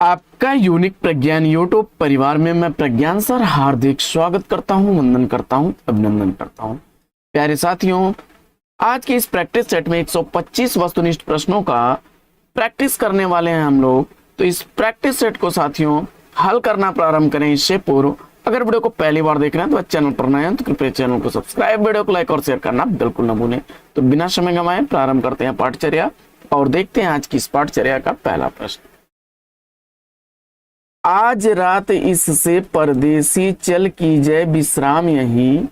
आपका यूनिक प्रज्ञान यूट्यूब परिवार में मैं प्रज्ञान सर हार्दिक स्वागत करता हूं, वंदन करता हूं, अभिनंदन करता हूं। प्यारे साथियों, आज के इस प्रैक्टिस सेट में 125 वस्तुनिष्ठ प्रश्नों का प्रैक्टिस करने वाले हैं हम लोग। तो इस प्रैक्टिस सेट को साथियों हल करना प्रारंभ करें इससे पूर्व अगर वीडियो को पहली बार देख रहे हैं तो चैनल पर नए हैं तो कृपया चैनल को सब्सक्राइब, वीडियो को लाइक और शेयर करना बिल्कुल न भूलें। तो बिना समय गंवाए प्रारंभ करते हैं पाठचर्या और देखते हैं आज की इस पाठचर्या का पहला प्रश्न। आज रात इससे परदेसी चल कीजय विश्राम यहीं,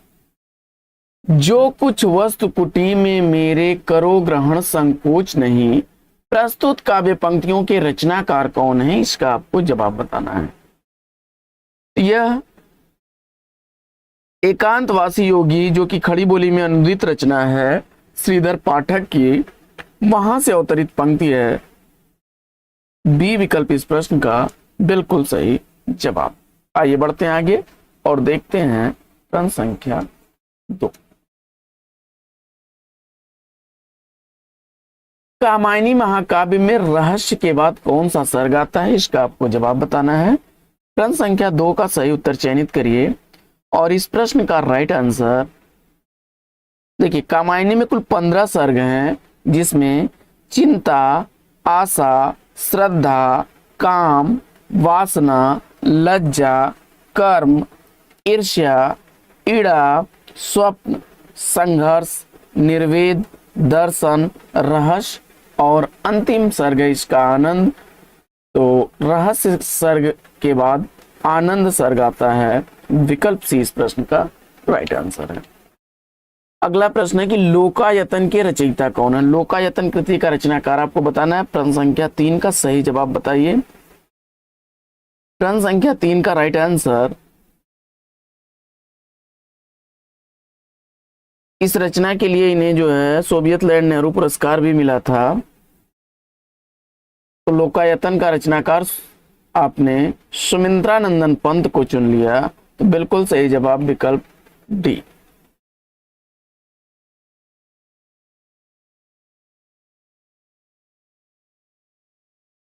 जो कुछ वस्तु कुटी में मेरे करो ग्रहण संकोच नहीं। प्रस्तुत काव्य पंक्तियों के रचनाकार कौन है, इसका आपको जवाब बताना है। यह एकांतवासी योगी जो कि खड़ी बोली में अनुदित रचना है श्रीधर पाठक की, वहां से अवतरित पंक्ति है। बी विकल्प इस प्रश्न का बिल्कुल सही जवाब। आइए बढ़ते हैं आगे और देखते हैं प्रश्न संख्या 2। कामायनी महाकाव्य में रहस्य के बाद कौन सा सर्ग आता है, इसका आपको जवाब बताना है। प्रश्न संख्या 2 का सही उत्तर चयनित करिए और इस प्रश्न का राइट आंसर देखिए। कामायनी में कुल 15 सर्ग हैं, जिसमें चिंता, आशा, श्रद्धा, काम, वासना, लज्जा, कर्म, ईर्ष्या, ईड़ा, स्वप्न, संघर्ष, निर्वेद, दर्शन, रहस्य और अंतिम सर्ग इसका आनंद। तो रहस्य सर्ग के बाद आनंद सर्ग आता है। विकल्प सी इस प्रश्न का राइट आंसर है। अगला प्रश्न है कि लोकायतन के रचयिता कौन है। लोकायतन कृति का रचनाकार आपको बताना है। प्रश्न संख्या 3 का सही जवाब बताइए। प्रश्न संख्या 3 का राइट आंसर, इस रचना के लिए इन्हें जो है सोवियत लैंड नेहरू पुरस्कार भी मिला था। तो लोकायतन का रचनाकार आपने सुमित्रानंदन पंत को चुन लिया, तो बिल्कुल सही जवाब विकल्प डी।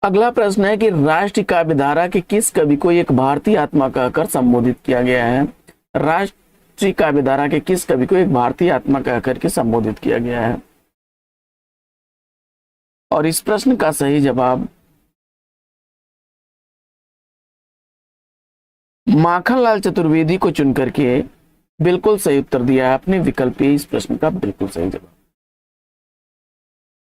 अगला प्रश्न है कि राष्ट्रीय काव्य धारा के किस कवि को एक भारतीय आत्मा कहकर संबोधित किया गया है। राष्ट्रीय काव्य धारा के किस कवि को एक भारतीय आत्मा कहकर के संबोधित किया गया है, और इस प्रश्न का सही जवाब माखनलाल चतुर्वेदी को चुन करके बिल्कुल सही उत्तर दिया है आपने। विकल्प ए इस प्रश्न का बिल्कुल सही जवाब।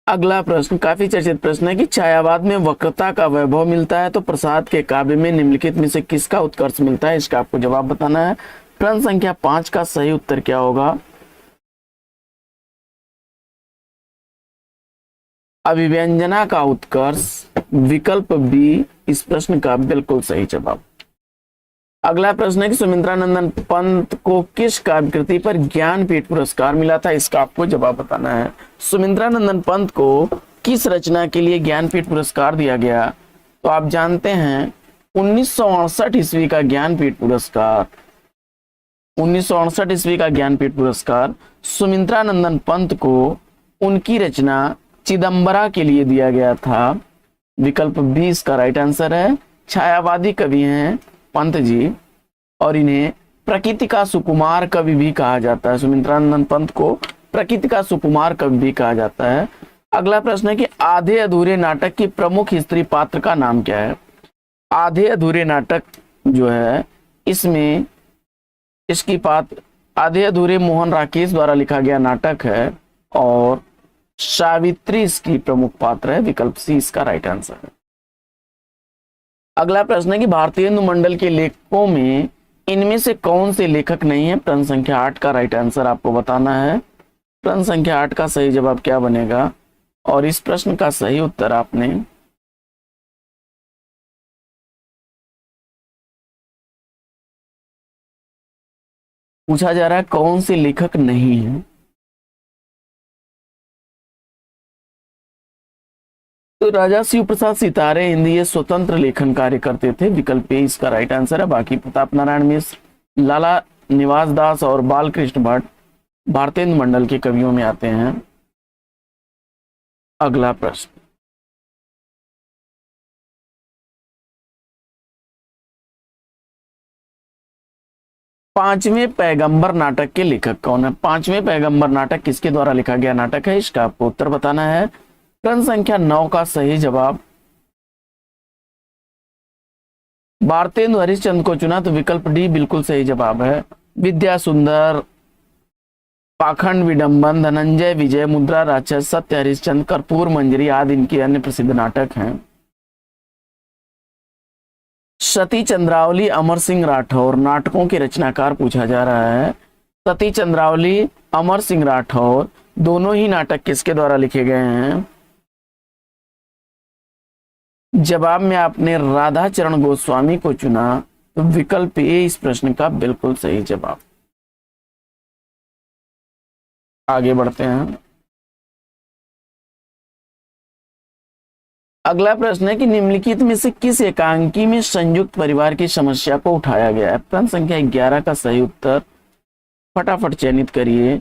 अगला प्रश्न काफी चर्चित प्रश्न है कि छायावाद में वक्रता का वैभव मिलता है तो प्रसाद के काव्य में निम्नलिखित में से किसका उत्कर्ष मिलता है, इसका आपको जवाब बताना है। प्रश्न संख्या 5 का सही उत्तर क्या होगा। अभिव्यंजना का उत्कर्ष। विकल्प बी इस प्रश्न का बिल्कुल सही जवाब। अगला प्रश्न है कि सुमित्रानंदन पंत को किस काव्य कृति पर ज्ञानपीठ पुरस्कार मिला था, इसका आपको जवाब बताना है। सुमित्रानंदन पंत को किस रचना के लिए ज्ञानपीठ पुरस्कार दिया गया, तो आप जानते हैं 1968 ईस्वी का ज्ञानपीठ पुरस्कार। 1968 ईस्वी का ज्ञानपीठ पुरस्कार सुमित्रानंदन पंत को उनकी रचना चिदंबरा के लिए दिया गया था। विकल्प बी इसका राइट आंसर है। छायावादी कवि हैं पंत जी और इन्हें प्रकृति का सुकुमार कवि भी कहा जाता है। सुमित्रानंदन पंत को प्रकृति का सुकुमार कवि भी कहा जाता है। अगला प्रश्न है कि आधे अधूरे नाटक की प्रमुख स्त्री पात्र का नाम क्या है। आधे अधूरे नाटक जो है इसमें इसकी पात्र आधे अधूरे मोहन राकेश द्वारा लिखा गया नाटक है और सावित्री इसकी प्रमुख पात्र है। विकल्प सी इसका राइट आंसर है। अगला प्रश्न है कि भारतेंदु मंडल के लेखकों में इनमें से कौन से लेखक नहीं है। प्रश्न संख्या 8 का राइट आंसर आपको बताना है। प्रश्न संख्या 8 का सही जवाब क्या बनेगा, और इस प्रश्न का सही उत्तर आपने पूछा जा रहा है कौन से लेखक नहीं है। तो राजा शिव प्रसाद सितारे हिंदी स्वतंत्र लेखन कार्य करते थे। विकल्प ए इसका राइट आंसर है। बाकी प्रताप नारायण मिश्र, लाला निवास दास और बालकृष्ण भट्ट भारतेंदु मंडल के कवियों में आते हैं। अगला प्रश्न, पांचवें पैगंबर नाटक के लेखक कौन है? पांचवें पैगंबर नाटक किसके द्वारा लिखा गया नाटक है? इसका आपको उत्तर बताना है। प्रश्न संख्या 9 का सही जवाब भारतेंदु हरिश्चंद्र को चुना, तो विकल्प डी बिल्कुल सही जवाब है। विद्या सुंदर, पाखंड विडंबन, धनंजय विजय, मुद्रा राक्षस, सत्य हरिश्चंद्र, कर्पूर मंजरी आदि इनके अन्य प्रसिद्ध नाटक हैं। सती चंद्रावली, अमर सिंह राठौर नाटकों के रचनाकार पूछा जा रहा है। सती चंद्रावली, अमर सिंह राठौर दोनों ही नाटक किसके द्वारा लिखे गए हैं? जवाब में आपने राधा चरण गोस्वामी को चुना, तो विकल्प ए इस प्रश्न का बिल्कुल सही जवाब। आगे बढ़ते हैं। अगला प्रश्न है कि निम्नलिखित में से किस एकांकी में संयुक्त परिवार की समस्या को उठाया गया है? प्रश्न संख्या 11 का सही उत्तर फटाफट चयनित करिए।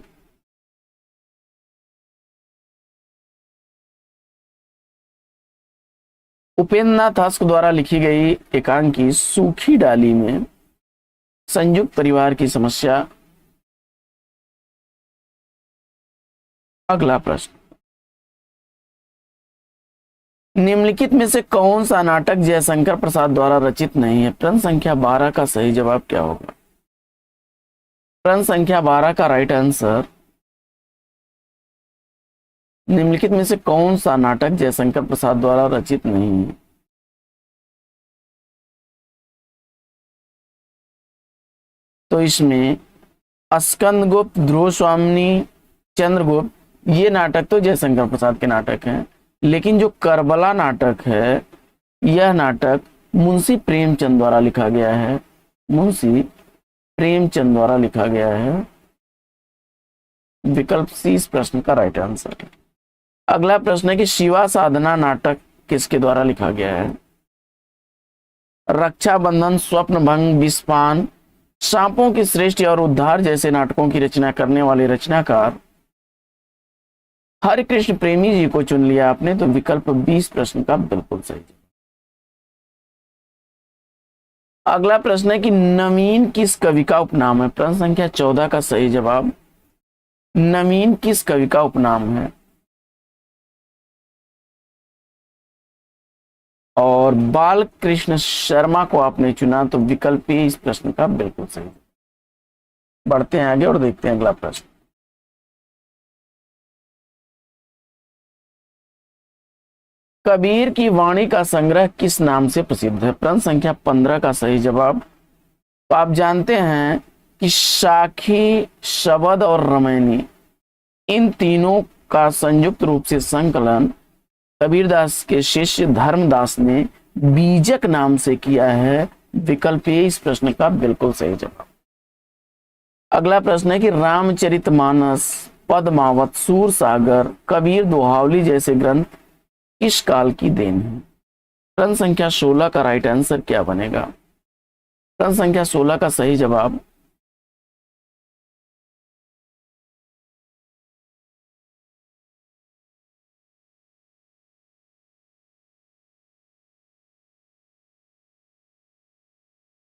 उपेंद्र नाथ हस्क द्वारा लिखी गई एकांकी सूखी डाली में संयुक्त परिवार की समस्या। अगला प्रश्न, निम्नलिखित में से कौन सा नाटक जयशंकर प्रसाद द्वारा रचित नहीं है? प्रश्न संख्या 12 का सही जवाब क्या होगा? प्रश्न संख्या 12 का राइट आंसर, निम्नलिखित में से कौन सा नाटक जयशंकर प्रसाद द्वारा रचित नहीं है? तो इसमें स्कंदगुप्त, ध्रुव स्वामिनी, चंद्रगुप्त ये नाटक तो जयशंकर प्रसाद के नाटक हैं, लेकिन जो करबला नाटक है यह नाटक मुंशी प्रेमचंद द्वारा लिखा गया है। मुंशी प्रेमचंद द्वारा लिखा गया है। विकल्प सी इस प्रश्न का राइट आंसर है। अगला प्रश्न है कि शिवा साधना नाटक किसके द्वारा लिखा गया है? रक्षाबंधन, स्वप्न भंग, विस्पान, सांपों की सृष्टि और उद्धार जैसे नाटकों की रचना करने वाले रचनाकार हरि कृष्ण प्रेमी जी को चुन लिया आपने, तो विकल्प 20 प्रश्न का बिल्कुल सही। अगला प्रश्न है कि नवीन किस कवि का उपनाम है? प्रश्न संख्या 14 का सही जवाब, नवीन किस कवि का उपनाम है? और बाल कृष्ण शर्मा को आपने चुना, तो विकल्प इस प्रश्न का बिल्कुल सही। बढ़ते हैं आगे और देखते हैं अगला प्रश्न। कबीर की वाणी का संग्रह किस नाम से प्रसिद्ध है? प्रश्न संख्या 15 का सही जवाब, तो आप जानते हैं कि साखी, शबद और रामायणी इन तीनों का संयुक्त रूप से संकलन कबीरदास के शिष्य धर्मदास ने बीजक नाम से किया है। विकल्प ए इस प्रश्न का बिल्कुल सही जवाब। अगला प्रश्न है कि रामचरितमानस, पद्मावत, सूरसागर, कबीर दोहावली जैसे ग्रंथ किस काल की देन है? प्रश्न संख्या 16 का राइट आंसर क्या बनेगा? प्रश्न संख्या 16 का सही जवाब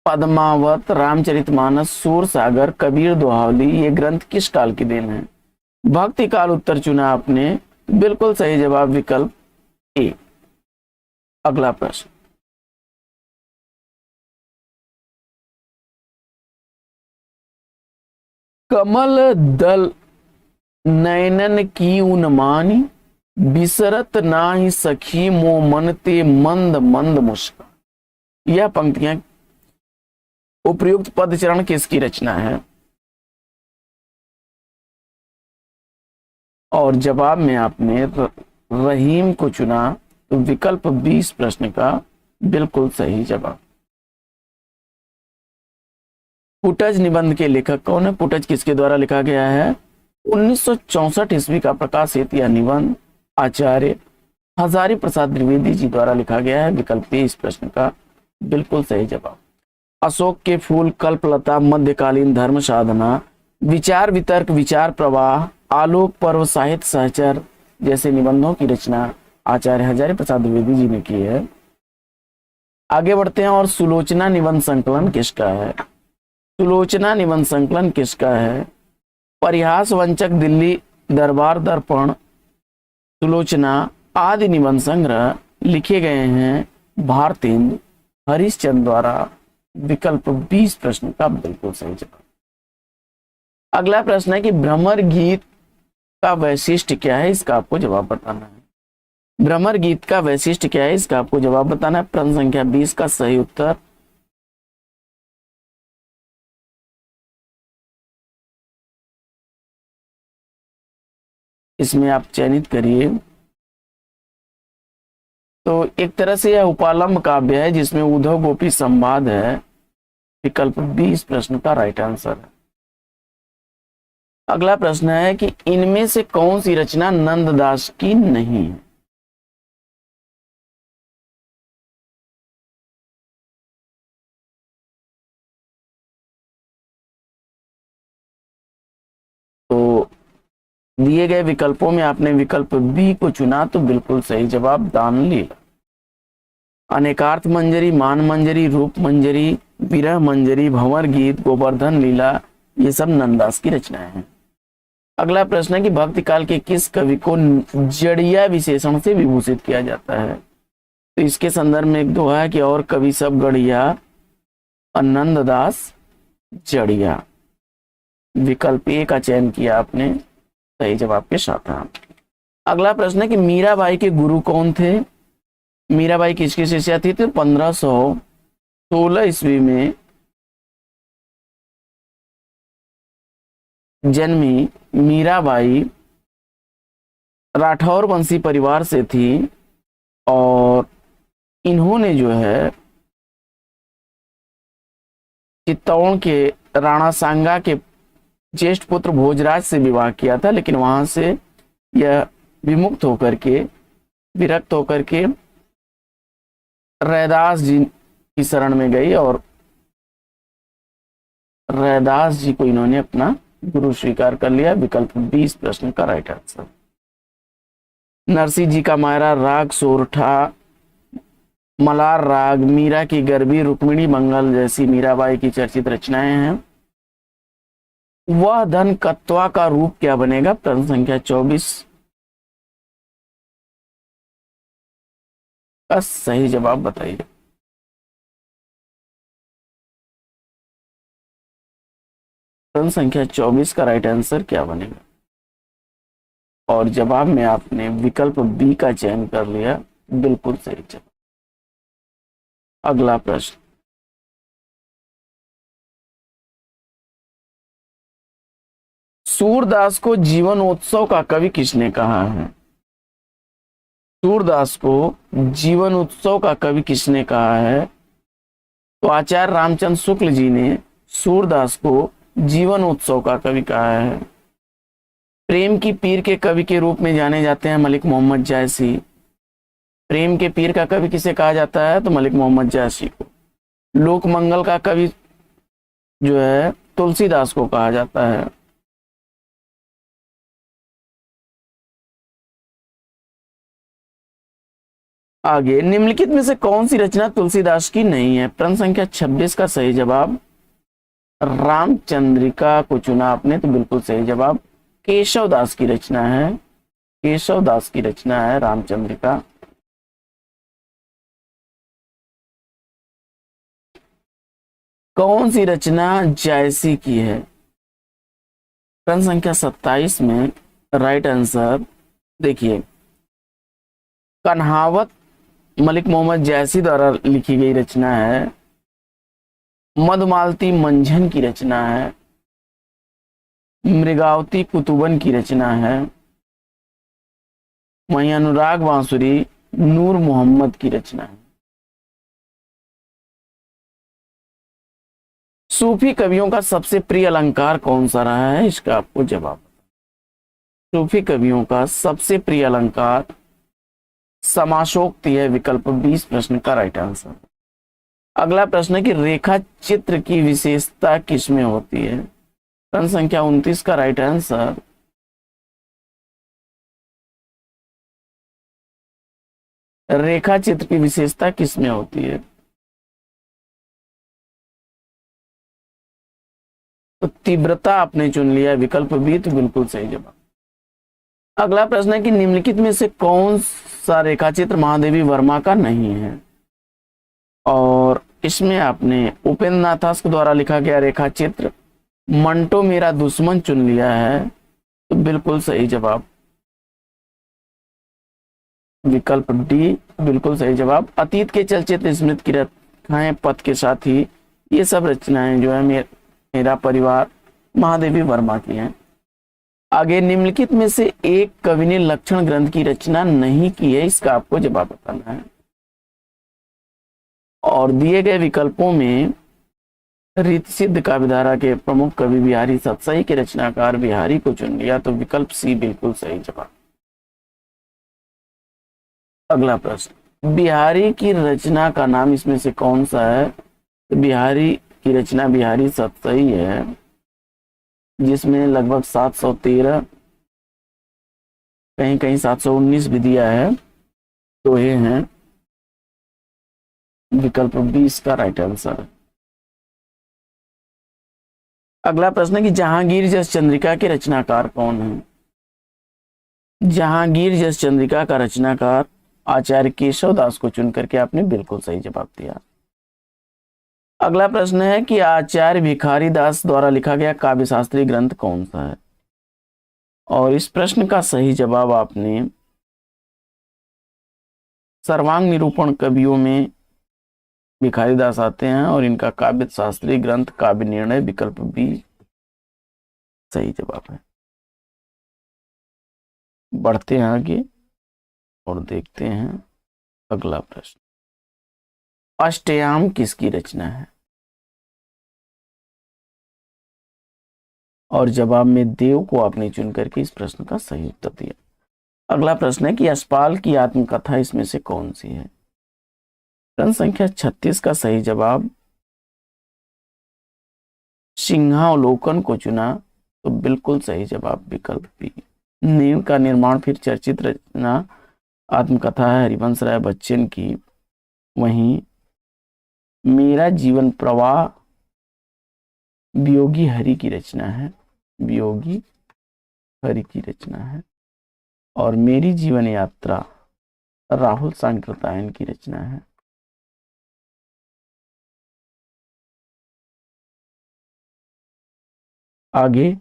पद्मावत, रामचरितमानस, सूरसागर, कबीर दोहावली ये ग्रंथ किस काल की देन है? भक्ति काल उत्तर चुना आपने, बिल्कुल सही जवाब विकल्प ए। अगला प्रश्न, कमल दल नयनन की उन्मानी, बिसरत नाही सखी मो मन ते मंद मंद मुस्कान। यह पंक्तियां उपयुक्त पदचरण किसकी रचना है? और जवाब में आपने रहीम को चुना, तो विकल्प 20 प्रश्न का बिल्कुल सही जवाब। पुटज निबंध के लेखक कौन है? पुटज किसके द्वारा लिखा गया है? 1964 ईस्वी का प्रकाशित यह निबंध आचार्य हजारी प्रसाद द्विवेदी जी द्वारा लिखा गया है। विकल्प ए इस प्रश्न का बिल्कुल सही जवाब। अशोक के फूल, कल्पलता, मध्यकालीन धर्म साधना, विचार वितर्क, विचार प्रवाह, आलोक पर्व, साहित्य सहचर जैसे निबंधों की रचना आचार्य हजारी प्रसाद द्विवेदी जी ने की है। आगे बढ़ते हैं और सुलोचना निबंध संकलन किसका है? सुलोचना निबंध संकलन किसका है? परिहास वंचक दिल्ली दरबार दर्पण सुलोचना आदि निबंध संग्रह लिखे गए हैं भारतेंदु हरिश्चंद्र द्वारा। विकल्प 20 प्रश्न का बिल्कुल सही जवाब। अगला प्रश्न है कि भ्रमर गीत का वैशिष्ट क्या है? इसका आपको जवाब बताना है। भ्रमर गीत का वैशिष्ट क्या है? इसका आपको जवाब बताना है। प्रश्न संख्या 20 का सही उत्तर इसमें आप चयनित करिए। तो एक तरह से यह उपालंब काव्य है जिसमें उद्धव गोपी संवाद है। विकल्प 20 प्रश्न का राइट आंसर है। अगला प्रश्न है कि इनमें से कौन सी रचना नंददास की नहीं है? तो दिए गए विकल्पों में आपने विकल्प बी को चुना तो बिल्कुल सही जवाब दान लीला। अनेकार्थ मंजरी, मान मंजरी, रूप मंजरी, विरह मंजरी, भंवर गीत, गोवर्धन लीला, ये सब नंददास की रचनाएं हैं। अगला प्रश्न है कि भक्ति काल के किस कवि को जड़िया विशेषण से विभूषित किया जाता है? तो इसके संदर्भ में एक दोहा है कि और कवि सब गढ़िया और नंददास जड़िया। विकल्प ए का चयन किया आपने सही जवाब के साथ। अगला प्रश्न है कि मीराबाई के गुरु कौन थे? मीराबाई किसकी शिष्या थी? तो 1516 ईस्वी में जन्मी मीराबाई राठौर वंशी परिवार से थी और इन्होंने जो है चित्तौड़ के राणा सांगा के ज्येष्ठ पुत्र भोजराज से विवाह किया था, लेकिन वहां से यह विमुक्त होकर के विरक्त होकर के रैदास जी की शरण में गई और रैदास जी को इन्होंने अपना गुरु स्वीकार कर लिया। विकल्प 20 प्रश्न का राइट आंसर। नरसिंह जी का मायरा राग, सोरठा, मलार राग, मीरा की गरबी, रुक्मिणी मंगल जैसी मीराबाई की चर्चित रचनाएं हैं। वह धन कत्वा का रूप क्या बनेगा? प्रश्न संख्या 24 का सही जवाब बताइए। प्रश्न संख्या 24 का राइट आंसर क्या बनेगा? और जवाब में आपने विकल्प बी का चयन कर लिया, बिल्कुल सही जवाब। अगला प्रश्न, सूरदास को जीवनोत्सव का कवि किसने कहा है? सूरदास को जीवन उत्सव का कवि किसने कहा है? तो आचार्य रामचंद्र शुक्ल जी ने सूरदास को जीवन उत्सव का कवि कहा है। प्रेम की पीर के कवि के रूप में जाने जाते हैं मलिक मोहम्मद जायसी। प्रेम के पीर का कवि किसे कहा जाता है? तो मलिक मोहम्मद जायसी को। लोक मंगल का कवि जो है तुलसीदास को कहा जाता है। आगे निम्नलिखित में से कौन सी रचना तुलसीदास की नहीं है? प्रश्न संख्या 26 का सही जवाब रामचंद्रिका को चुना आपने, तो बिल्कुल सही जवाब केशव दास की रचना है। केशव दास की रचना है रामचंद्रिका। कौन सी रचना जायसी की है? प्रश्न संख्या 27 में राइट आंसर देखिए, कन्हावत मलिक मोहम्मद जायसी द्वारा लिखी गई रचना है। मधुमालती मंझन की रचना है। मृगावती कुतुबन की रचना है। वहीं अनुराग बांसुरी नूर मोहम्मद की रचना है। सूफी कवियों का सबसे प्रिय अलंकार कौन सा रहा है? इसका आपको जवाब। सूफी कवियों का सबसे प्रिय अलंकार समासोक्ति है। विकल्प 20 प्रश्न का राइट आंसर। अगला प्रश्न है कि रेखा चित्र की विशेषता किसमें होती है? प्रश्न संख्या 29 का राइट आंसर रेखा चित्र की विशेषता किसमें होती है? तो तीव्रता आपने चुन लिया, विकल्प बी तो बिल्कुल सही जवाब। अगला प्रश्न है कि निम्नलिखित में से कौन सा रेखाचित्र महादेवी वर्मा का नहीं है, और इसमें आपने उपेंद्र नाथ के द्वारा लिखा गया रेखाचित्र मंटो मेरा दुश्मन चुन लिया है, तो बिल्कुल सही जवाब, विकल्प डी बिल्कुल सही जवाब। अतीत के चलचित्र, स्मृति की रेखाएं, पथ के साथी, ये सब रचनाएं जो है मेरा परिवार महादेवी वर्मा की हैं। आगे, निम्नलिखित में से एक कवि ने लक्षण ग्रंथ की रचना नहीं की है, इसका आपको जवाब बताना है। और दिए गए विकल्पों में रीति सिद्ध काव्यधारा के प्रमुख कवि बिहारी सतसई के रचनाकार बिहारी को चुन लिया, तो विकल्प सी बिल्कुल सही जवाब। अगला प्रश्न, बिहारी की रचना का नाम इसमें से कौन सा है? तो बिहारी की रचना बिहारी सतसई है, जिसमें लगभग 713 कहीं कहीं 719 भी दिया है, तो ये हैं, विकल्प 20 का राइट आंसर है। अगला प्रश्न है कि जहांगीर जस चंद्रिका के रचनाकार कौन है? जहांगीर जस चंद्रिका का रचनाकार आचार्य केशव दास को चुन करके आपने बिल्कुल सही जवाब दिया। अगला प्रश्न है कि आचार्य भिखारी दास द्वारा लिखा गया काव्य शास्त्रीय ग्रंथ कौन सा है? और इस प्रश्न का सही जवाब आपने सर्वांग निरूपण कवियों में भिखारी दास आते हैं, और इनका काव्य शास्त्रीय ग्रंथ काव्य निर्णय, विकल्प बी सही जवाब है। बढ़ते हैं आगे और देखते हैं अगला प्रश्न, अष्टयाम किसकी रचना है? और जवाब में देव को आपने चुन करके इस प्रश्न का सही उत्तर दिया। अगला प्रश्न है कि यशपाल की आत्मकथा इसमें से कौन सी है? प्रश्न संख्या 36 का सही जवाब सिंहावलोकन को चुना, तो बिल्कुल सही जवाब, विकल्प बी। नींव का निर्माण फिर चर्चित रचना आत्मकथा है हरिवंश राय बच्चन की। वहीं मेरा जीवन प्रवाह वियोगी हरि की रचना है, वियोगी हरि की रचना है। और मेरी जीवन यात्रा राहुल सांकृत्यायन की रचना है। आगे,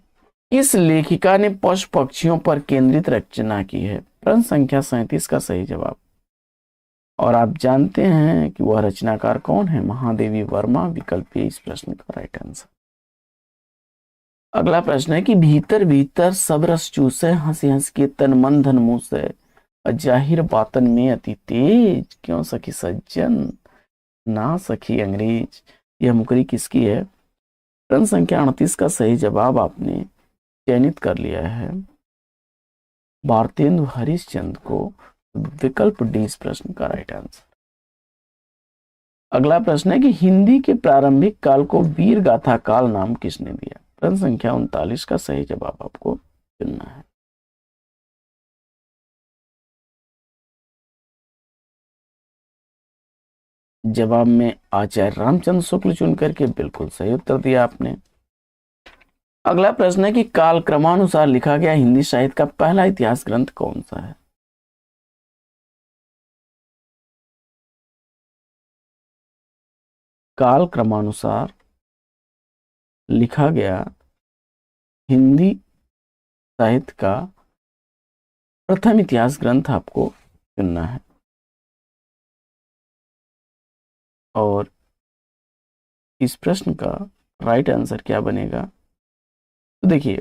इस लेखिका ने पशु पक्षियों पर केंद्रित रचना की है? प्रश्न संख्या 37 का सही जवाब। और आप जानते हैं कि वह रचनाकार कौन है? महादेवी वर्मा, विकल्प इस प्रश्न का राइट आंसर। अगला प्रश्न है कि भीतर भीतर सब रस चूसे, हंसी हंस के तन मन धन मुंह से, जाहिर बातन में अति तेज, क्यों सखी सज्जन ना सखी अंग्रेज। यह मुकरी किसकी है? प्रश्न संख्या 38 का सही जवाब आपने चयनित कर लिया है भारतेंदु हरिश्चंद्र को, विकल्प डी इस प्रश्न का राइट आंसर। अगला प्रश्न है कि हिंदी के प्रारंभिक काल को वीर गाथा काल नाम किसने दिया? प्रश्न संख्या 39 का सही जवाब आपको चुनना है। जवाब में आचार्य रामचंद्र शुक्ल चुन करके बिल्कुल सही उत्तर दिया आपने। अगला प्रश्न है कि काल क्रमानुसार लिखा गया हिंदी साहित्य का पहला इतिहास ग्रंथ कौन सा है? काल क्रमानुसार लिखा गया हिंदी साहित्य का प्रथम इतिहास ग्रंथ आपको चुनना है। और इस प्रश्न का राइट आंसर क्या बनेगा? तो देखिए,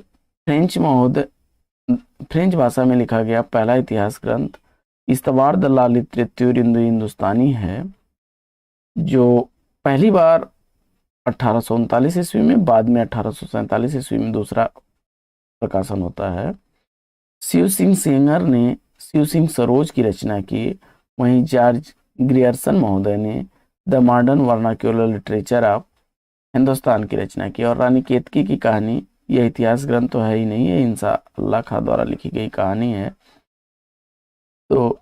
फ्रेंच भाषा में लिखा गया पहला इतिहास ग्रंथ इस्तवार द ला लिटरेचर इन द हिंदुस्तानी है, जो पहली बार 1839 ईस्वी में, बाद में 1847 ईस्वी में दूसरा प्रकाशन होता है। शिव सिंह सेंगर ने शिव सिंह सरोज की रचना की। वहीं जॉर्ज ग्रियर्सन महोदय ने the modern vernacular literature of Hindustan की रचना की। और रानी केतकी की कहानी, यह इतिहास ग्रंथ तो है ही नहीं, है इंसा अल्लाह खां द्वारा लिखी गई कहानी है। तो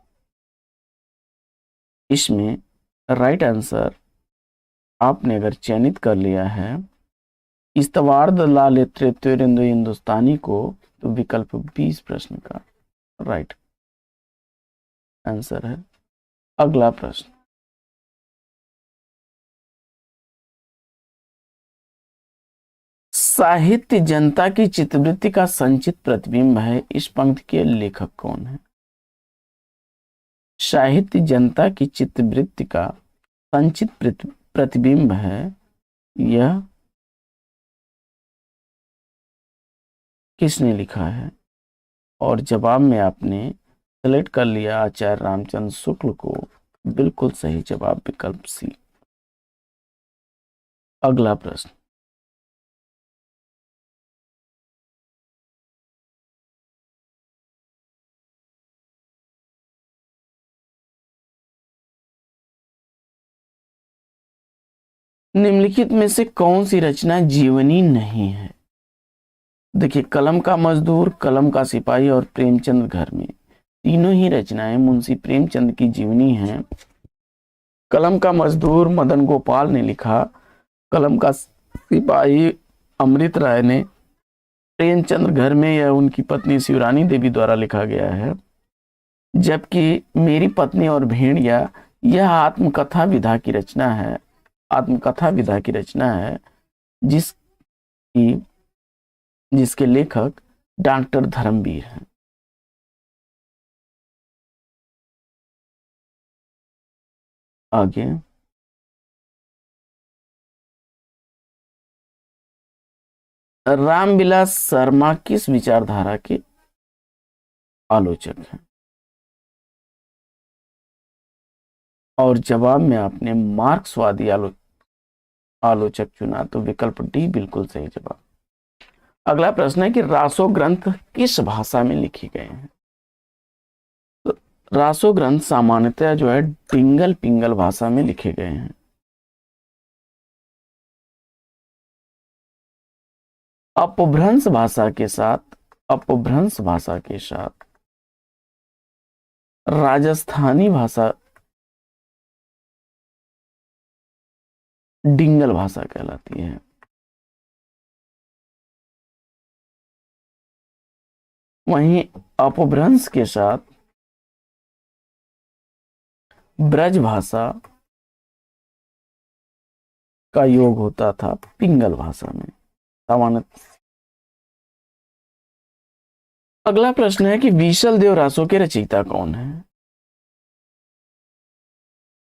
इसमें राइट आंसर आपने अगर चयनित कर लिया है इस्तवार्द ला लिटरेचर हिंदुस्तानी को, तो विकल्प 20 प्रश्न का राइट आंसर है। अगला प्रश्न, साहित्य जनता की चित्तवृत्ति का संचित प्रतिबिंब है, इस पंक्ति के लेखक कौन है? साहित्य जनता की चित्तवृत्ति का संचित प्रतिबिंब है, यह किसने लिखा है? और जवाब में आपने सेलेक्ट कर लिया आचार्य रामचंद्र शुक्ल को, बिल्कुल सही जवाब विकल्प सी। अगला प्रश्न, निम्नलिखित में से कौन सी रचना जीवनी नहीं है? देखिए, कलम का मजदूर, कलम का सिपाही और प्रेमचंद घर में, तीनों ही रचनाएं मुंशी प्रेमचंद की जीवनी हैं। कलम का मजदूर मदन गोपाल ने लिखा, कलम का सिपाही अमृत राय ने, प्रेमचंद घर में यह उनकी पत्नी शिवरानी देवी द्वारा लिखा गया है, जबकि मेरी पत्नी और भेड़िया यह आत्मकथा विधा की रचना है, आत्मकथा विधा की रचना है, जिसके लेखक डॉक्टर धर्मवीर हैं। आगे, रामविलास शर्मा किस विचारधारा के आलोचक हैं? और जवाब में आपने मार्क्सवादी आलोचक चुना, तो विकल्प डी बिल्कुल सही जवाब। अगला प्रश्न है कि रासो ग्रंथ किस भाषा में लिखे गए हैं? तो रासो ग्रंथ सामान्यतः जो है डिंगल पिंगल भाषा में लिखे गए हैं। अपभ्रंश भाषा के साथ राजस्थानी भाषा डिंगल भाषा कहलाती है। वहीं अपभ्रंश के साथ ब्रज भाषा का योग होता था पिंगल भाषा में सामान्य। अगला प्रश्न है कि बीसल देव रासो के रचयिता कौन है?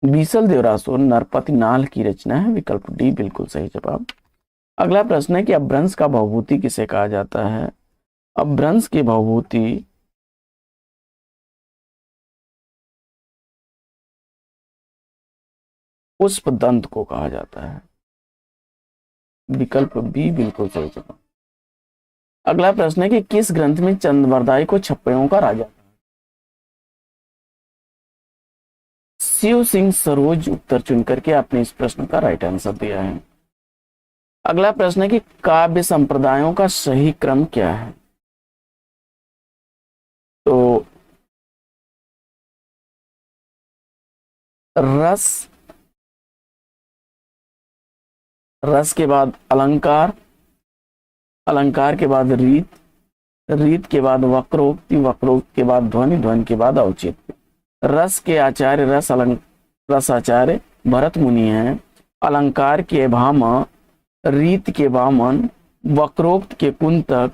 बीसल देव रासो नरपति नाल की रचना है, विकल्प डी बिल्कुल सही जवाब। अगला प्रश्न है कि अपभ्रंश का भवभूति किसे कहा जाता है? अपभ्रंश की भवभूति पुष्पदंत को कहा जाता है, विकल्प बी बिल्कुल सही जवाब। अगला प्रश्न है कि किस ग्रंथ में चंद्रवरदाई को छप्पड़ों का राजा? शिव सिंह सरोज उत्तर चुनकर के आपने इस प्रश्न का राइट आंसर दिया है। अगला प्रश्न है कि काव्य संप्रदायों का सही क्रम क्या है? तो रस के बाद अलंकार, अलंकार के बाद रीत के बाद वक्रोक्ति, वक्रोक्ति के बाद ध्वनि, ध्वनि के बाद औचित्य। रस के आचार्य रस आचार्य भरत मुनि हैं, अलंकार के भामा, रीत के वामन, वक्रोक्त के कुंतक,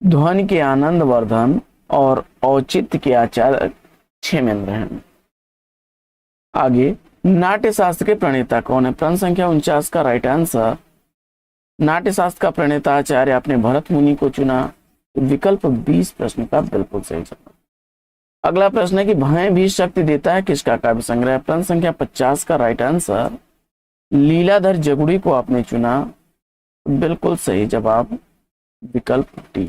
ध्वनि के आनंद वर्धन और औचित्य के आचार्य क्षेमेंद्र हैं। आगे, नाट्य शास्त्र के प्रणेता कौन है? प्रश्न संख्या 49 का राइट आंसर, नाट्य शास्त्र का प्रणेता आचार्य आपने भरत मुनि को चुना, विकल्प 20 प्रश्न का बिल्कुल सही जवाब। अगला प्रश्न है कि भय भी शक्ति देता है किसका काव्य संग्रह? प्रश्न संख्या 50 का राइट आंसर, लीलाधर जगुड़ी को आपने चुना, बिल्कुल सही जवाब, विकल्प डी।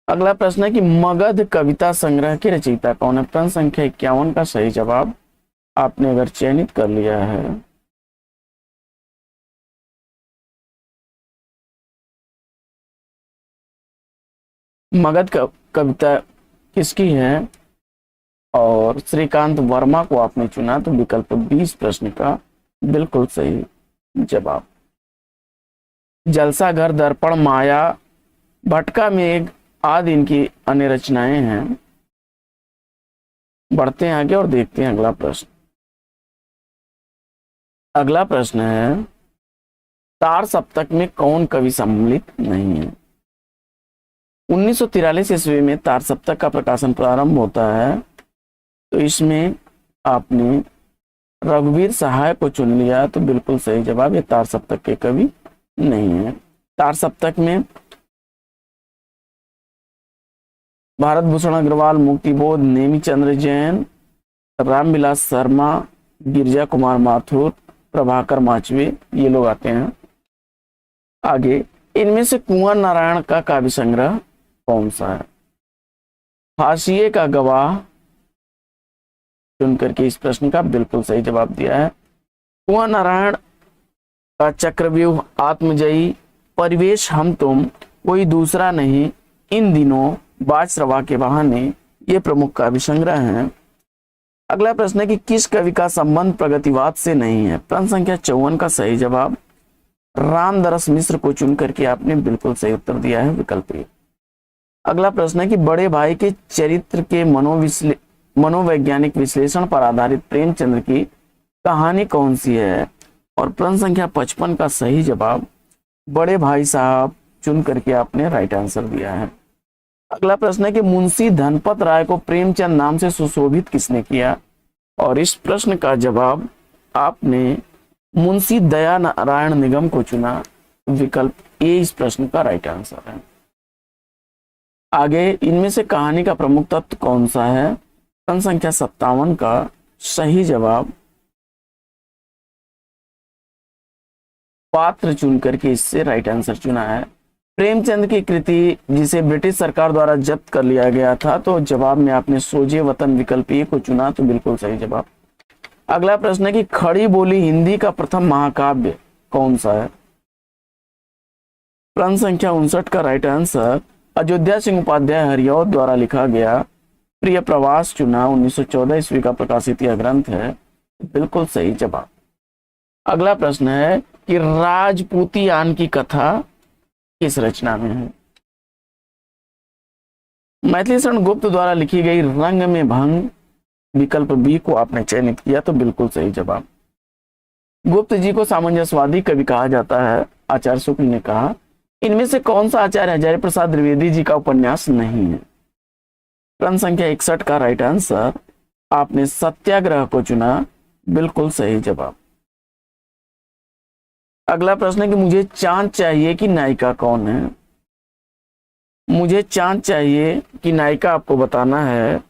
अगला प्रश्न है कि मगध कविता संग्रह के रचयिता कौन है? प्रश्न संख्या 51 का सही जवाब आपने अगर चयनित कर लिया है, मगध कविता किसकी है और श्रीकांत वर्मा को आपने चुना, तो विकल्प 20 प्रश्न का बिल्कुल सही जवाब। जलसा घर, दर्पण, माया, भटका मेघ आदि इनकी अन्य रचनाएं हैं। बढ़ते हैं आगे और देखते हैं अगला प्रश्न। अगला प्रश्न है, तार सप्तक में कौन कवि सम्मिलित नहीं है? 1943 ईस्वी में तार सप्तक का प्रकाशन प्रारंभ होता है, तो इसमें आपने रघुवीर सहाय को चुन लिया, तो बिल्कुल सही जवाब, ये तार सप्तक के कवि नहीं है। तार सप्तक में भारत भूषण अग्रवाल, मुक्तिबोध, नेमीचंद्र जैन, रामविलास शर्मा, गिरजा कुमार माथुर, प्रभाकर माचवे, ये लोग आते हैं। आगे, इनमें से कुंवर नारायण का काव्य संग्रह कौन सा है? हाशिए का गवाह चुन करके इस प्रश्न का बिल्कुल सही जवाब दिया है। कुंवर नारायण का चक्रव्यूह, आत्मजयी, परिवेश, हम तुम, कोई दूसरा नहीं, इन दिनों, बाजरवा के बहाने, ये प्रमुख काव्य संग्रह हैं। अगला प्रश्न है कि किस कवि का संबंध प्रगतिवाद से नहीं है? प्रश्न संख्या 54 का सही जवाब रामदरस मिश्र को चुन करके आपने बिल्कुल सही उत्तर दिया है, विकल्प ए। अगला प्रश्न है कि बड़े भाई के चरित्र के मनोवैज्ञानिक विश्लेषण पर आधारित प्रेमचंद्र की कहानी कौन सी है? और प्रश्न संख्या 55 का सही जवाब बड़े भाई साहब चुन करके आपने राइट आंसर दिया है। अगला प्रश्न है कि मुंशी धनपत राय को प्रेमचंद नाम से सुशोभित किसने किया? और इस प्रश्न का जवाब आपने मुंशी दया नारायण निगम को चुना, विकल्प ए इस प्रश्न का राइट आंसर है। आगे, इनमें से कहानी का प्रमुख तत्व कौन सा है? प्रश्न संख्या 57 का सही जवाब पात्र चुन करके इससे राइट आंसर चुना है। प्रेमचंद की कृति जिसे ब्रिटिश सरकार द्वारा जब्त कर लिया गया था, तो जवाब में आपने सोजे वतन विकल्प ए को चुना, तो बिल्कुल सही जवाब। अगला प्रश्न है कि खड़ी बोली हिंदी का प्रथम महाकाव्य कौन सा है? प्रश्न संख्या 59 का राइट आंसर अयोध्या सिंह उपाध्याय हरिऔध द्वारा लिखा गया प्रिय प्रवास चुना, 1914 ईस्वी का प्रकाशित यह ग्रंथ है, बिल्कुल सही जवाब। अगला प्रश्न है कि राजपूतियान की कथा किस रचना में है? मैथिली शरण गुप्त द्वारा लिखी गई रंग में भंग, विकल्प बी को आपने चयनित किया, तो बिल्कुल सही जवाब। गुप्त जी को सामंजस्यवादी कवि कहा जाता है, आचार्य शुक्ल ने कहा। इनमें से कौन सा आचार्य हजारी प्रसाद द्विवेदी जी का उपन्यास नहीं है? प्रश्न संख्या 61 का राइट आंसर आपने सत्याग्रह को चुना, बिल्कुल सही जवाब। अगला प्रश्न है कि मुझे चांद चाहिए की नायिका कौन है? मुझे चांद चाहिए की नायिका आपको बताना है,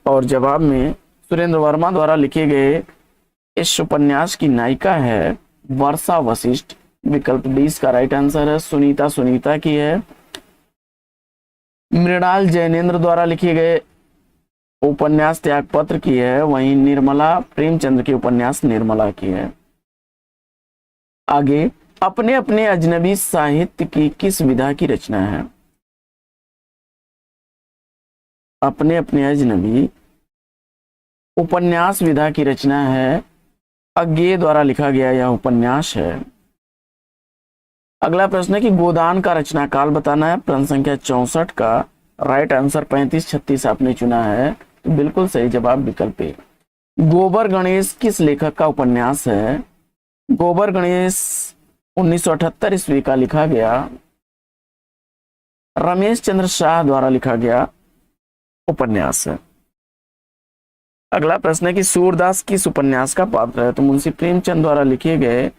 और जवाब में सुरेंद्र वर्मा द्वारा लिखे गए इस उपन्यास की नायिका है वर्षा वशिष्ठ, विकल्प डी इसका राइट आंसर है। सुनीता की है। मृणाल जैनेन्द्र द्वारा लिखे गए उपन्यास त्यागपत्र की है, वहीं निर्मला प्रेमचंद्र के उपन्यास निर्मला की है। आगे, अपने अपने अजनबी साहित्य की किस विधा की रचना है? अपने अपने अजनबी उपन्यास विधा की रचना है, अज्ञेय द्वारा लिखा गया यह उपन्यास है। अगला प्रश्न है कि गोदान का रचना काल बताना है। प्रश्न संख्या 64 का राइट आंसर 35-36 आपने चुना है, तो बिल्कुल सही जवाब विकल्प ए। गोबर गणेश किस लेखक का उपन्यास है? गोबर गणेश 1978 ईस्वी का लिखा गया रमेश चंद्र शाह द्वारा लिखा गया उपन्यास है। अगला प्रश्न है कि सूरदास किस उपन्यास का पात्र है? तो मुंशी प्रेमचंद द्वारा लिखे गए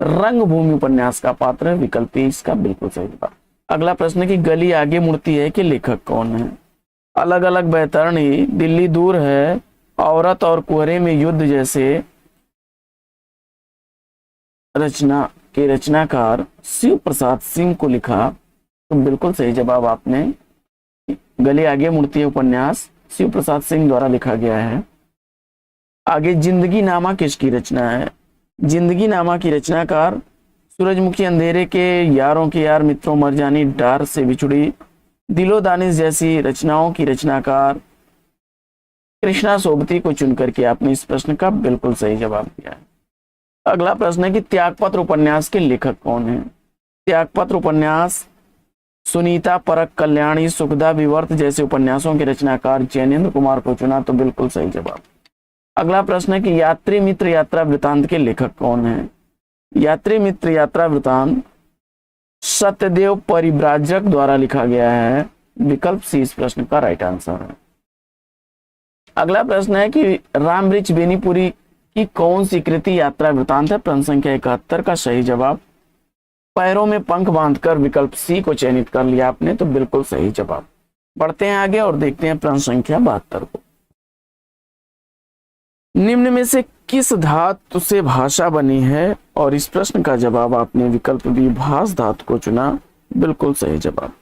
रंगभूमि उपन्यास का पात्र है, विकल्प ए इसका बिल्कुल सही जवाब। अगला प्रश्न है कि गली आगे मुड़ती है कि लेखक कौन है? अलग अलग बैतरणी, दिल्ली दूर है, औरत और कुहरे में युद्ध जैसे रचना के रचनाकार शिव प्रसाद सिंह को लिखा, तो बिल्कुल सही जवाब आपने गली आगे मुड़ती है उपन्यास शिव प्रसाद सिंह द्वारा लिखा गया है। आगे, जिंदगी नामा किसकी रचना है? जिंदगी नामा की रचनाकार सूरजमुखी, अंधेरे के, यारों के यार, मित्रों मर जानी, डार से बिछुड़ी, दिलो दानिश जैसी रचनाओं की रचनाकार कृष्णा सोबती को चुन करके आपने इस प्रश्न का बिल्कुल सही जवाब दिया है। अगला प्रश्न है कि त्यागपत्र उपन्यास के लेखक कौन है? त्यागपत्र उपन्यास, सुनीता परक, कल्याणी, सुखदा विवर्त जैसे उपन्यासों के रचनाकार जैनेन्द्र कुमार को चुना, तो बिल्कुल सही जवाब। अगला प्रश्न है कि यात्री मित्र यात्रा वृतांत के लेखक कौन है? यात्री मित्र यात्रा वृतांत सत्यदेव परिव्राजक द्वारा लिखा गया है। विकल्प सी इस प्रश्न का राइट आंसर है। अगला प्रश्न है कि राम वृक्ष बेनीपुरी की कौन सी कृति यात्रा वृतांत है? प्रश्न संख्या 71 का सही जवाब पैरों में पंख बांधकर, विकल्प सी को चयनित कर लिया आपने, तो बिल्कुल सही जवाब। बढ़ते हैं आगे और देखते हैं प्रश्न संख्या 72 को। निम्न में से किस धातु से भाषा बनी है? और इस प्रश्न का जवाब आपने विकल्प बी भास धातु को चुना, बिल्कुल सही जवाब।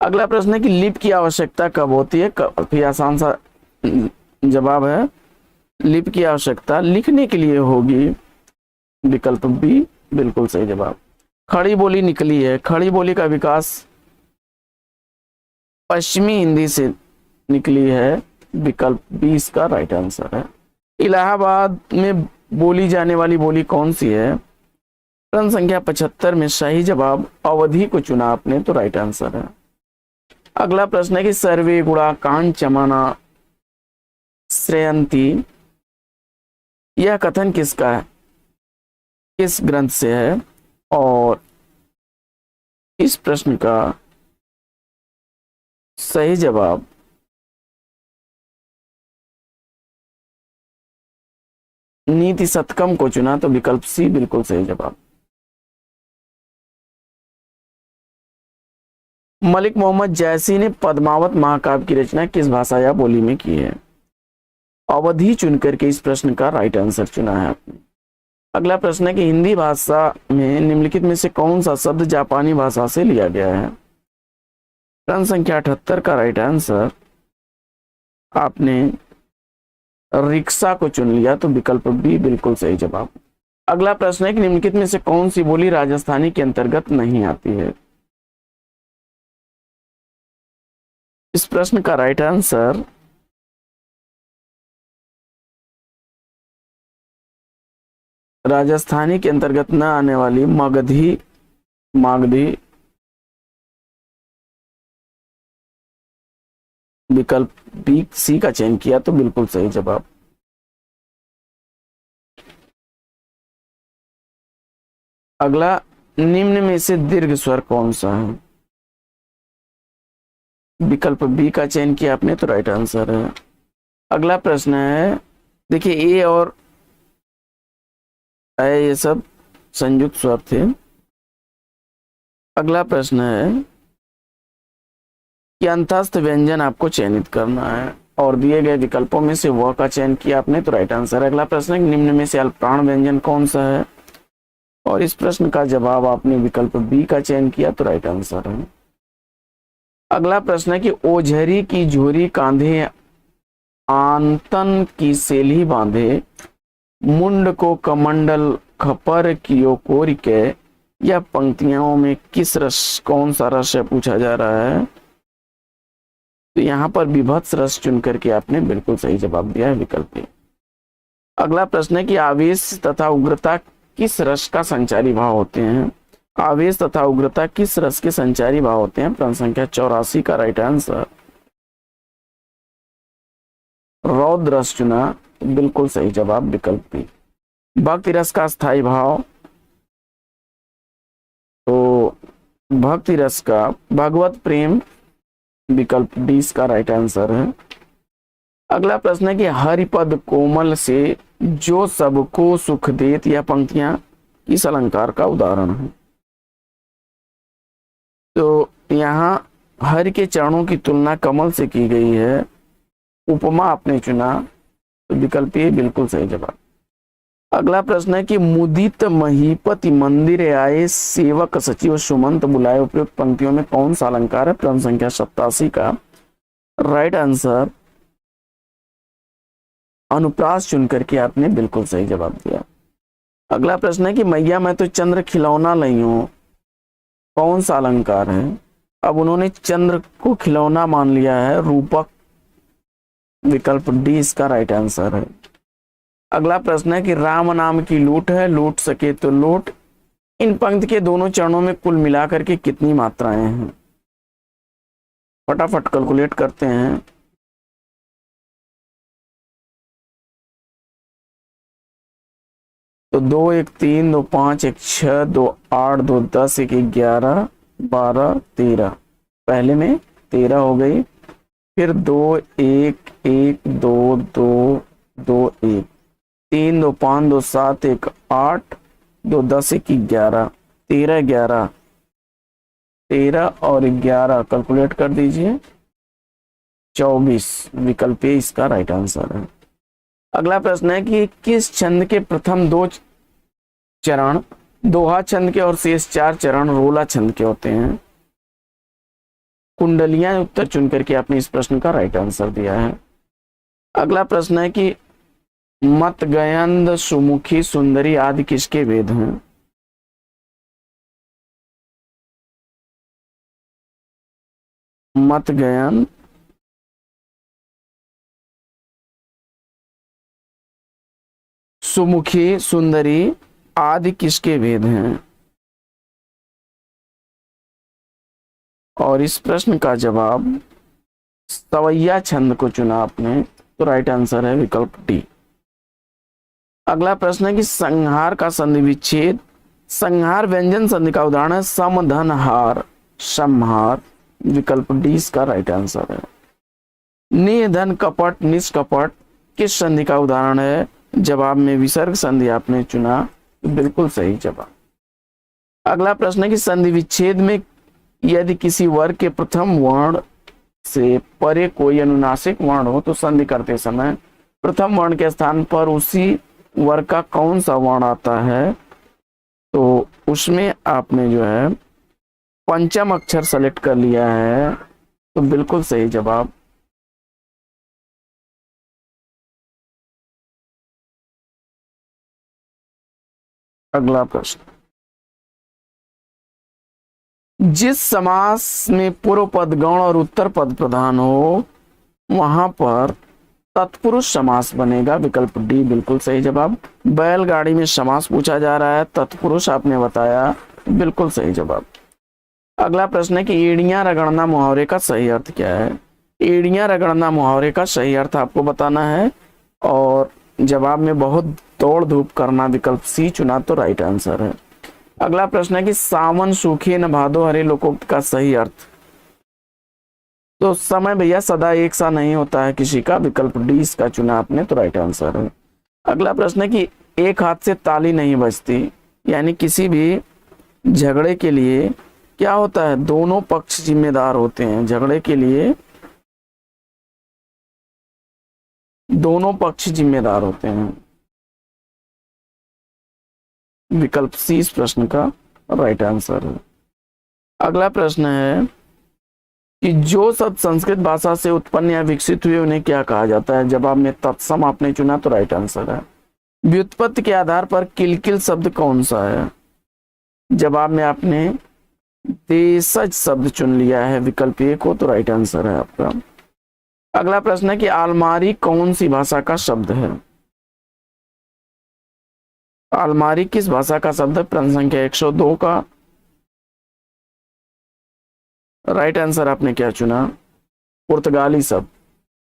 अगला प्रश्न है कि लिप की आवश्यकता कब होती है? काफी आसान सा जवाब है, लिप की आवश्यकता लिखने के लिए होगी, विकल्प बी बिल्कुल सही जवाब। खड़ी बोली निकली है, खड़ी बोली का विकास पश्चिमी हिंदी से निकली है, विकल्प बी इसका राइट आंसर है। इलाहाबाद में बोली जाने वाली बोली कौन सी है? प्रश्न संख्या 75 में सही जवाब अवधि को चुना आपने, तो राइट आंसर है। अगला प्रश्न है कि सर्वे गुणा कांचमाना श्रेयंती, यह कथन किसका है, किस ग्रंथ से है? और इस प्रश्न का सही जवाब नीति शतकम को चुना, तो विकल्प सी बिल्कुल सही जवाब। मलिक मोहम्मद जैसी ने पद्मावत महाकाव्य की रचना किस भाषा या बोली में की है? अवधि चुनकर के इस प्रश्न का राइट आंसर चुना है आपने। अगला प्रश्न है कि हिंदी भाषा में निम्नलिखित में से कौन सा शब्द जापानी भाषा से लिया गया है? प्रश्न संख्या 78 का राइट आंसर आपने रिक्शा को चुन लिया, तो विकल्प बी बिल्कुल सही जवाब। अगला प्रश्न है कि निम्नलिखित में से कौन सी बोली राजस्थानी के अंतर्गत नहीं आती है? इस प्रश्न का राइट आंसर राजस्थानी के अंतर्गत न आने वाली मगधी, मागधी, विकल्प बी सी का चयन किया, तो बिल्कुल सही जवाब। अगला, निम्न में से दीर्घ स्वर कौन सा है? विकल्प बी का चयन किया आपने, तो राइट आंसर है। अगला प्रश्न है, देखिए ए और ए ये सब संयुक्त स्वर थे। अगला प्रश्न है कि अंतस्थ व्यंजन आपको चयनित करना है और दिए गए विकल्पों में से वह का चयन किया आपने, तो राइट आंसर है। अगला प्रश्न है कि निम्न में से अल्पप्राण व्यंजन कौन सा है? और इस प्रश्न का जवाब आपने विकल्प बी का चयन किया, तो राइट आंसर है। अगला प्रश्न है कि ओझरी की झोरी कांधे आंतन की सेली बांधे, मुंड को कमंडल खपर कियो कोरी के, या पंक्तियों में किस रस, कौन सा रस है पूछा जा रहा है? तो यहां पर विभत्स रस चुन करके आपने बिल्कुल सही जवाब दिया है, विकल्प ए। अगला प्रश्न है कि आवेश तथा उग्रता किस रस का संचारी भाव होते हैं? आवेश तथा उग्रता किस रस के संचारी भाव होते हैं? प्रश्न संख्या 84 का राइट आंसर रौद्र रस चुना, बिल्कुल सही जवाब, विकल्प बी। भक्ति रस का स्थायी भाव, तो भक्ति रस का भगवत प्रेम, विकल्प डी इसका राइट आंसर है। अगला प्रश्न है कि हरिपद कोमल से जो सबको सुख देत, यह पंक्तियां किस अलंकार का उदाहरण है? तो यहां हरि के चरणों की तुलना कमल से की गई है, उपमा आपने चुना, तो विकल्प ए बिल्कुल सही जवाब। अगला प्रश्न है कि मुदित महीपति मंदिर आए, सेवक सचिव सुमंत बुलाए, उपयुक्त पंक्तियों में कौन सा अलंकार है? प्रश्न संख्या 87 का राइट आंसर अनुप्रास चुन करके आपने बिल्कुल सही जवाब दिया। अगला प्रश्न है कि मैया मैं तो चंद्र खिलौना लई हूं, कौन सा अलंकार है? अब उन्होंने चंद्र को खिलौना मान लिया है, रूपक, विकल्प डी इसका राइट आंसर है। अगला प्रश्न है कि राम नाम की लूट है, लूट सके तो लूट, इन पंक्ति के दोनों चरणों में कुल मिलाकर के कितनी मात्राएं हैं? फटाफट कैलकुलेट करते हैं। तो 2 1 3 2 5 1 6 2 8 2 10 1 11 12 13, पहले में 13 हो गई, फिर 2 1 1 2 2 2 1 3 2 5 2 7 1 8 2 10 1 11 13 11 13 और 11 कैलकुलेट कर दीजिए, 24 विकल्प ए इसका राइट आंसर है। अगला प्रश्न है कि किस छंद के प्रथम 2 चरण दोहा छंद के और शेष 4 चरण रोला छंद के होते हैं? कुंडलियां उत्तर चुन करके आपने इस प्रश्न का राइट आंसर दिया है। अगला प्रश्न है कि मतगयंद, सुमुखी, सुंदरी आदि किसके वेद हैं? मतगयंद, सुमुखी, सुंदरी आदि किसके वेद हैं? और इस प्रश्न का जवाब सवैया छंद को चुना आपने, तो राइट आंसर है विकल्प डी। अगला प्रश्न है कि संहार का संधि विच्छेद, संहार व्यंजन संधि का उदाहरण है समधनहार, संहार, विकल्प डी इसका राइट आंसर है। निधन, कपट, निष्कपट किस संधि का उदाहरण है? जवाब में विसर्ग संधि आपने चुना, बिल्कुल सही जवाब। अगला प्रश्न है कि संधि विच्छेद में यदि किसी वर्ग के प्रथम वर्ण से परे कोई अनुनासिक वर्ण हो तो संधि करते समय प्रथम वर्ण के स्थान पर उसी वर्ग का कौन सा वर्ण आता है? तो उसमें आपने जो है पंचम अक्षर सेलेक्ट कर लिया है, तो बिल्कुल सही जवाब। अगला प्रश्न, जिस समास में पूर्व पद गौण और उत्तर पद प्रधान हो वहां पर तत्पुरुष समास बनेगा, विकल्प डी बिल्कुल सही जवाब। बैलगाड़ी में समास पूछा जा रहा है, तत्पुरुष आपने बताया, बिल्कुल सही जवाब। अगला प्रश्न है कि एड़ियां रगड़ना मुहावरे का सही अर्थ क्या है? एड़ियां रगड़ना मुहावरे का सही अर्थ आपको बताना है, और जवाब में बहुत दौड़ धूप करना, विकल्प सी चुना, तो राइट आंसर है। अगला प्रश्न है कि सावन सूखे न भादो हरे लोकोक्त का सही अर्थ? तो समय भैया सदा एक सा नहीं होता है किसी का, विकल्प डी इसका चुना आपने, तो राइट आंसर है। अगला प्रश्न है कि एक हाथ से ताली नहीं बजती, यानी किसी भी झगड़े के लिए क्या होता है? दोनों पक्ष जिम्मेदार होते हैं, झगड़े के लिए दोनों पक्ष जिम्मेदार होते हैं, विकल्प सी इस प्रश्न का राइट आंसर है। अगला प्रश्न है कि जो शब्द संस्कृत भाषा से उत्पन्न या विकसित हुए उन्हें क्या कहा जाता है? जवाब में तत्सम आपने चुना, तो राइट आंसर है। व्युत्पत्ति के आधार पर किलकिल शब्द कौन सा है? जवाब में आपने देशज शब्द चुन लिया है, विकल्प ए को, तो राइट आंसर है आपका। अगला प्रश्न है कि आलमारी कौन सी भाषा का शब्द है? आलमारी किस भाषा का शब्द है? प्रश्न संख्या 102 का राइट आंसर आपने क्या चुना? पुर्तगाली शब्द,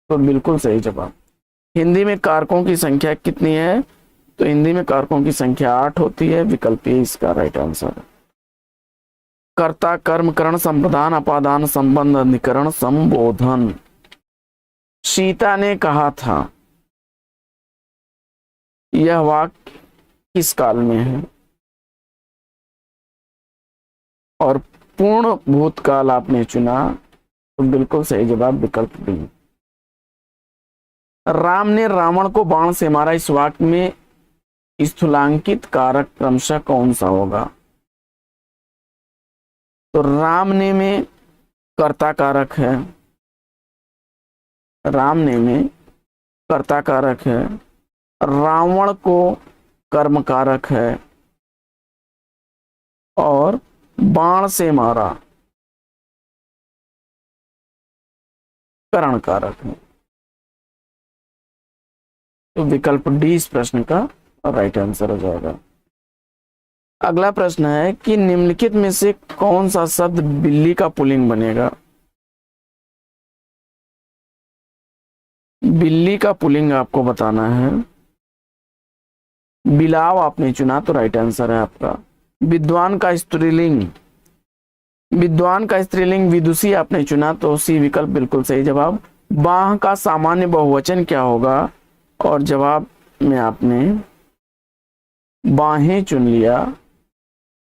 तो बिल्कुल सही जवाब। हिंदी में कारकों की संख्या कितनी है? तो हिंदी में कारकों की संख्या 8 होती है, विकल्प ए इसका राइट आंसर है। कर्ता, कर्म, करण, संप्रदान, अपादान, संबंध, अधिकरण, संबोधन। सीता ने कहा था, यह वाक्य किस काल में है? और पूर्ण भूतकाल आपने चुना, तो बिल्कुल सही जवाब, विकल्प बी। राम ने रावण को बाण से मारा, इस वाक्य में स्थूलांकित कारक क्रमशः कौन सा होगा? तो राम ने में कर्ता कारक है, राम ने में कर्ता कारक है, रावण को कर्म कारक है, और बाण से मारा करण कारक है, तो विकल्प डी इस प्रश्न का राइट आंसर हो जाएगा। अगला प्रश्न है कि निम्नलिखित में से कौन सा शब्द बिल्ली का पुल्लिंग बनेगा। बिल्ली का पुल्लिंग आपको बताना है। बिलाव आपने चुना तो राइट आंसर है आपका। विद्वान का स्त्रीलिंग, विद्वान का स्त्रीलिंग विदुषी आपने चुना तो सी विकल्प बिल्कुल सही जवाब। बाह का सामान्य बहुवचन क्या होगा, और जवाब में आपने बाहें चुन लिया,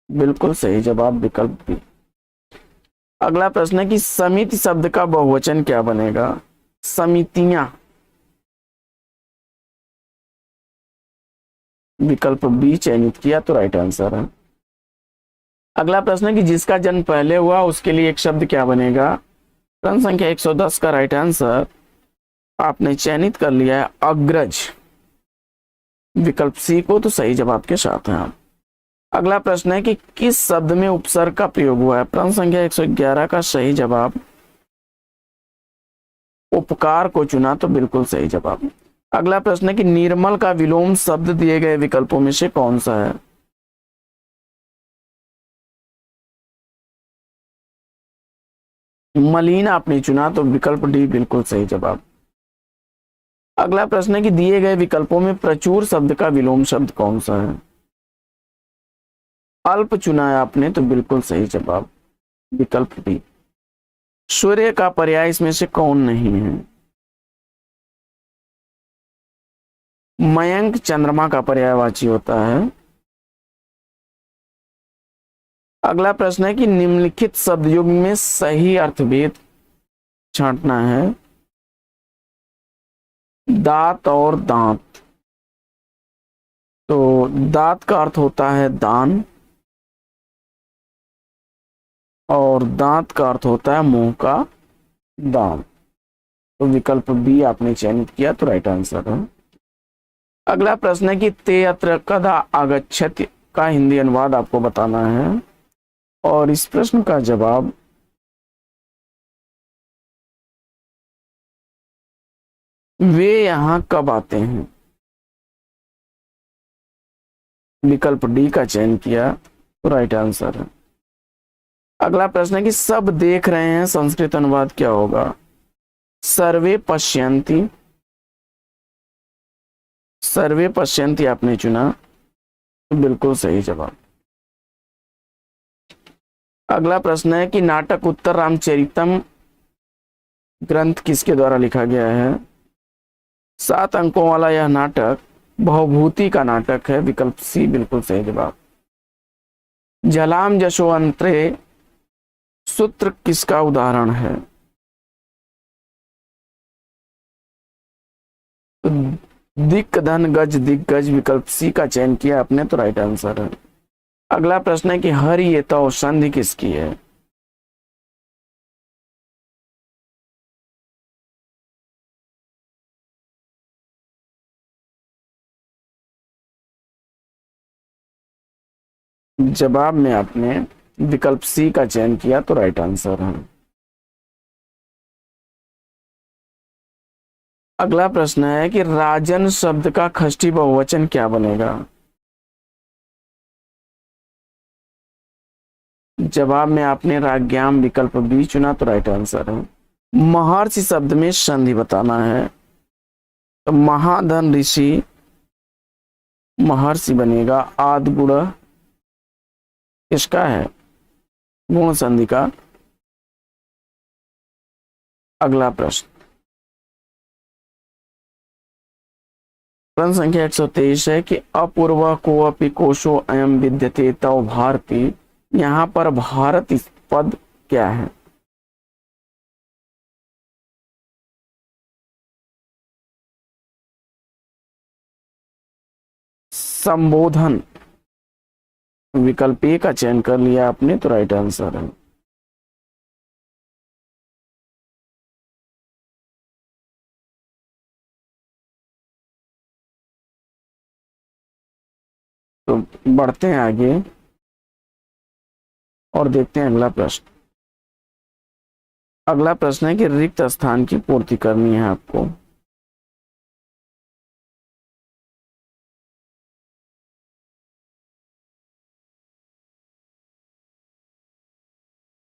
बिल्कुल सही जवाब विकल्प बी। अगला प्रश्न है कि समिति शब्द का बहुवचन क्या बनेगा। समितियां, विकल्प बी चयनित किया तो राइट आंसर है। अगला प्रश्न है कि जिसका जन्म पहले हुआ उसके लिए एक शब्द क्या बनेगा। प्रश्न संख्या 110 का राइट आंसर आपने चयनित कर लिया है अग्रज, विकल्प सी को तो सही जवाब के साथ हैं आप। अगला प्रश्न है कि किस शब्द में उपसर्ग का प्रयोग हुआ है। प्रश्न संख्या 111 का सही जवाब उपकार को चुना तो बिल्कुल सही जवाब। अगला प्रश्न है कि निर्मल का विलोम शब्द दिए गए विकल्पों में से कौन सा है। मलिन आपने चुना तो विकल्प डी बिल्कुल सही जवाब। अगला प्रश्न है कि दिए गए विकल्पों में प्रचुर शब्द का विलोम शब्द कौन सा है। अल्प चुना है आपने तो बिल्कुल सही जवाब विकल्प डी। सूर्य का पर्याय इसमें से कौन नहीं है। मयंक चंद्रमा का पर्यायवाची होता है। अगला प्रश्न है कि निम्नलिखित शब्द युग्म में सही अर्थभेद छांटना है। दांत और दांत, तो दांत का अर्थ होता है दान और दांत का अर्थ होता है मुंह का दान, तो विकल्प बी आपने चयनित किया तो राइट आंसर है। अगला प्रश्न है कि ते अत्र कदा आगच्छति का हिंदी अनुवाद आपको बताना है, और इस प्रश्न का जवाब वे यहां कब आते हैं, विकल्प डी का चयन किया तो राइट आंसर है। अगला प्रश्न है कि सब देख रहे हैं संस्कृत अनुवाद क्या होगा। सर्वे पश्यन्ति, सर्वे पश्यन्ति आपने चुना तो बिल्कुल सही जवाब। अगला प्रश्न है कि नाटक उत्तर रामचरितम ग्रंथ किसके द्वारा लिखा गया है। 7 अंकों वाला यह नाटक भवभूति का नाटक है, विकल्प सी बिल्कुल सही जवाब। जलाम जशो अंतरे सूत्र किसका उदाहरण है। दिक धन गज दिग्गज, विकल्प सी का चयन किया आपने तो राइट आंसर है। अगला प्रश्न है कि हर ये तो संधि किसकी है। जवाब में आपने विकल्प सी का चयन किया तो राइट आंसर है। अगला प्रश्न है कि राजन शब्द का षष्ठी बहुवचन क्या बनेगा। जवाब में आपने राज्ञाम, विकल्प बी चुना तो राइट आंसर है। महर्षि शब्द में संधि बताना है, तो महाधन ऋषि महर्षि बनेगा। आद गुण किसका है, गुण संधि का। अगला प्रश्न, प्रश्न संख्या 123 है कि अपूर्व को अपि कोशो अयम विद्यते तव भारती, यहां पर भारत इस पद क्या है। संबोधन, विकल्प ए का चयन कर लिया आपने तो राइट आंसर है। तो बढ़ते हैं आगे और देखते हैं अगला प्रश्न। अगला प्रश्न है कि रिक्त स्थान की पूर्ति करनी है आपको।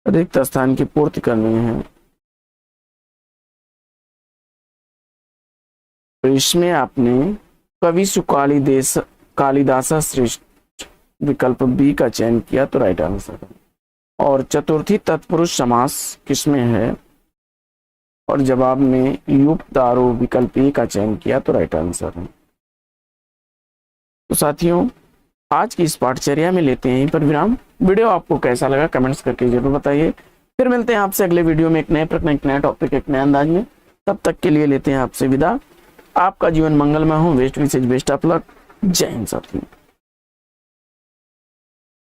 रिक्त स्थान की पूर्ति करनी है। तो इसमें आपने कविसु कालिदास श्रेष्ठ विकल्प बी का चयन किया तो राइट आंसर है। और चतुर्थी तत्पुरुष समास किसमें है? और जवाब में युक्तारो विकल्प ए का चयन किया तो राइट आंसर है। तो साथियों, आज की इस पाठचर्या में लेते हैं यहीं पर विराम। वीडियो आपको कैसा लगा कमेंट्स करके जरूर बताइए। फिर मिलते हैं आपसे अगले वीडियो में एक नए प्रश्न, एक नया टॉपिक, एक नए अंदाज में। तब तक के लिए लेते हैं आपसे विदा। आपका जीवन मंगलमय हो। बेस्ट विशेष बेस्ट ऑफ लक। जय हिंद साथियों।